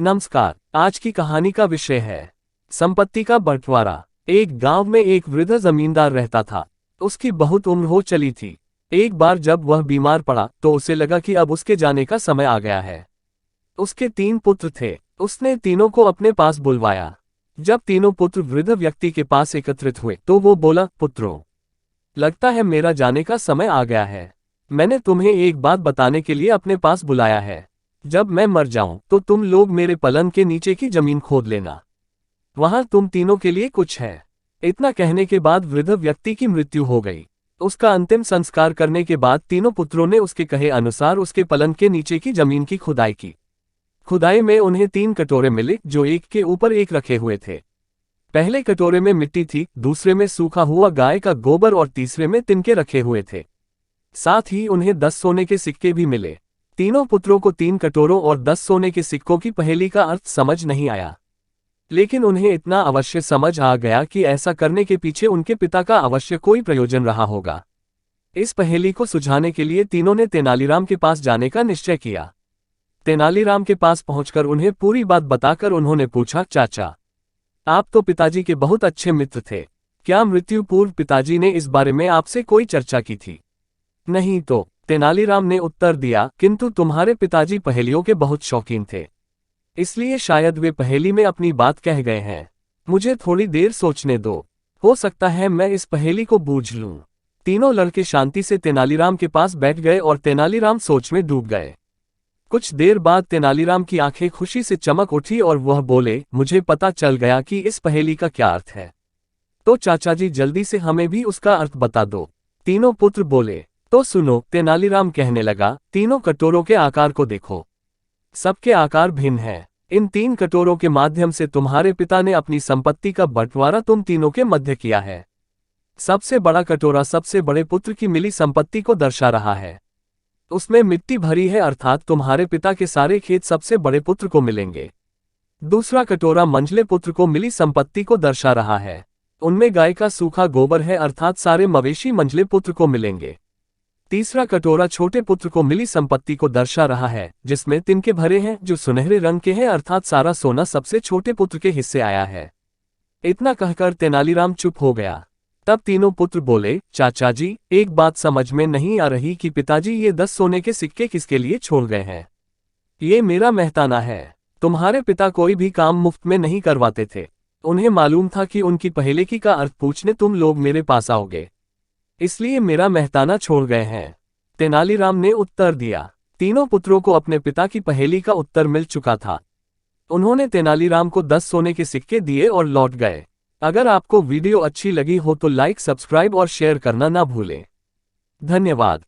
नमस्कार। आज की कहानी का विषय है संपत्ति का बंटवारा। एक गांव में एक वृद्ध जमींदार रहता था। उसकी बहुत उम्र हो चली थी। एक बार जब वह बीमार पड़ा तो उसे लगा कि अब उसके जाने का समय आ गया है। उसके 3 पुत्र थे। उसने तीनों को अपने पास बुलवाया। जब तीनों पुत्र वृद्ध व्यक्ति के पास एकत्रित हुए तो वो बोला, पुत्रों, लगता है मेरा जाने का समय आ गया है। मैंने तुम्हें एक बात बताने के लिए अपने पास बुलाया है। जब मैं मर जाऊं तो तुम लोग मेरे पलंग के नीचे की जमीन खोद लेना। वहां तुम तीनों के लिए कुछ है। इतना कहने के बाद वृद्ध व्यक्ति की मृत्यु हो गई। उसका अंतिम संस्कार करने के बाद तीनों पुत्रों ने उसके कहे अनुसार उसके पलंग के नीचे की जमीन की खुदाई की। खुदाई में उन्हें 3 कटोरे मिले जो एक के ऊपर एक रखे हुए थे। पहले कटोरे में मिट्टी थी, दूसरे में सूखा हुआ गाय का गोबर और तीसरे में तिनके रखे हुए थे। साथ ही उन्हें 10 सोने के सिक्के भी मिले। तीनों पुत्रों को 3 कटोरों और 10 सोने के सिक्कों की पहेली का अर्थ समझ नहीं आया, लेकिन उन्हें इतना अवश्य समझ आ गया कि ऐसा करने के पीछे उनके पिता का अवश्य कोई प्रयोजन रहा होगा। इस पहेली को सुलझाने के लिए तीनों ने तेनालीराम के पास जाने का निश्चय किया। तेनालीराम के पास पहुंचकर उन्हें पूरी बात बताकर उन्होंने पूछा, चाचा, आप तो पिताजी के बहुत अच्छे मित्र थे। क्या मृत्यु पूर्व पिताजी ने इस बारे में आपसे कोई चर्चा की थी? नहीं तो, तेनालीराम ने उत्तर दिया, किंतु तुम्हारे पिताजी पहेलियों के बहुत शौकीन थे, इसलिए शायद वे पहेली में अपनी बात कह गए हैं। मुझे थोड़ी देर सोचने दो, हो सकता है मैं इस पहेली को बूझ लूं। तीनों लड़के शांति से तेनालीराम के पास बैठ गए और तेनालीराम सोच में डूब गए। कुछ देर बाद तेनालीराम की आंखें खुशी से चमक उठी और वह बोले, मुझे पता चल गया कि इस पहेली का क्या अर्थ है। तो चाचा जी जल्दी से हमें भी उसका अर्थ बता दो। तीनों पुत्र बोले, तो सुनो, तेनालीराम कहने लगा, तीनों कटोरों के आकार को देखो। सबके आकार भिन्न हैं। इन 3 कटोरों के माध्यम से तुम्हारे पिता ने अपनी संपत्ति का बंटवारा तुम तीनों के मध्य किया है। सबसे बड़ा कटोरा सबसे बड़े पुत्र की मिली संपत्ति को दर्शा रहा है। उसमें मिट्टी भरी है, अर्थात तुम्हारे पिता के सारे खेत सबसे बड़े पुत्र को मिलेंगे। दूसरा कटोरा मंझले पुत्र को मिली संपत्ति को दर्शा रहा है। उनमें गाय का सूखा गोबर है, अर्थात सारे मवेशी मंझले पुत्र को मिलेंगे। तीसरा कटोरा छोटे पुत्र को मिली संपत्ति को दर्शा रहा है, जिसमें तिनके भरे हैं जो सुनहरे रंग के हैं, अर्थात सारा सोना सबसे छोटे पुत्र के हिस्से आया है। इतना कहकर तेनालीराम चुप हो गया। तब तीनों पुत्र बोले, चाचा जी, एक बात समझ में नहीं आ रही कि पिताजी ये 10 सोने के सिक्के किसके लिए छोड़ गए हैं। ये मेरा मेहताना है। तुम्हारे पिता कोई भी काम मुफ्त में नहीं करवाते थे। उन्हें मालूम था कि उनकी पहेली का अर्थ पूछने तुम लोग मेरे पास आओगे, इसलिए मेरा मेहताना छोड़ गए हैं। तेनालीराम ने उत्तर दिया। तीनों पुत्रों को अपने पिता की पहेली का उत्तर मिल चुका था। उन्होंने तेनालीराम को 10 सोने के सिक्के दिए और लौट गए। अगर आपको वीडियो अच्छी लगी हो तो लाइक, सब्सक्राइब और शेयर करना ना भूलें। धन्यवाद।